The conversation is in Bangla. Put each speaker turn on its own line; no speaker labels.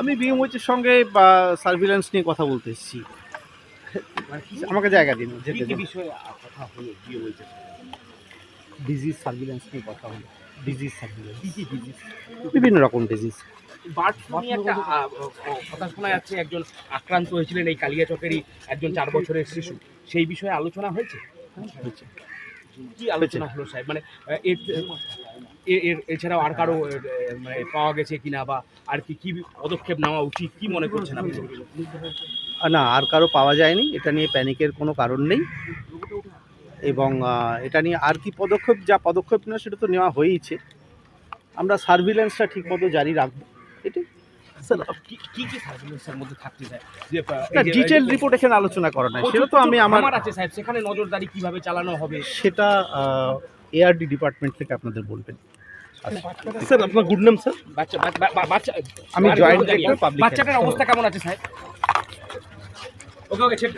আমি বিএমওইচের সঙ্গে সার্ভিল্যান্স নিয়ে কথা বলতে এসেছি। আমাকে জায়গা দিন, যেতে দিন।
বিষয়ে কথা হলো বিএমওইচের
ডিজিজ সার্ভিল্যান্স নিয়ে কথা হলো। ডিজিজ সার্ভিল্যান্স,
কি ডিজিজ?
বিভিন্ন রকম ডিজিজ।
বার্ড ফ্লু নিয়ে একটা কথা শোনা যাচ্ছে, একজন আক্রান্ত হয়েছিলেন এই কালিয়াচকেরই একজন 4 বছরের শিশু, সেই বিষয়ে আলোচনা হয়েছে?
হয়েছে।
কি আলোচনা হলো সাহেব? মানে এছাড়াও আর কারো মানে পাওয়া গেছে কিনা, বা আর কি পদক্ষেপ নেওয়া উচিত, কি মনে করছেন আপনি?
না, আর কারো পাওয়া যায়নি। এটা নিয়ে প্যানিকের কোনো কারণ নেই। এবং এটা নিয়ে আর কি পদক্ষেপ নেওয়া সেটা তো নেওয়া হয়েইছে। আমরা সার্ভিল্যান্সটা ঠিকমতো জারি রাখবো, এটাই।
স্যার কি সার্ভিলেন্সের মধ্যে থাকতে চায়? যে
ডিটেল রিপোর্ট এখানে আলোচনা করা নাই, সেটা তো আমি আমার
আছে সাহেব, সেখানে নজরদারি কিভাবে চালানো হবে
সেটা এআরডি ডিপার্টমেন্ট থেকে আপনাদের বলবেন।
স্যার আপনার গুড নেম স্যার?
বাচ্চা
আমি জয়েন্ট ডিরেক্টর পাবলিক।
বাচ্চাটার অবস্থা কেমন আছে সাহেব? ওকে ছেড়ে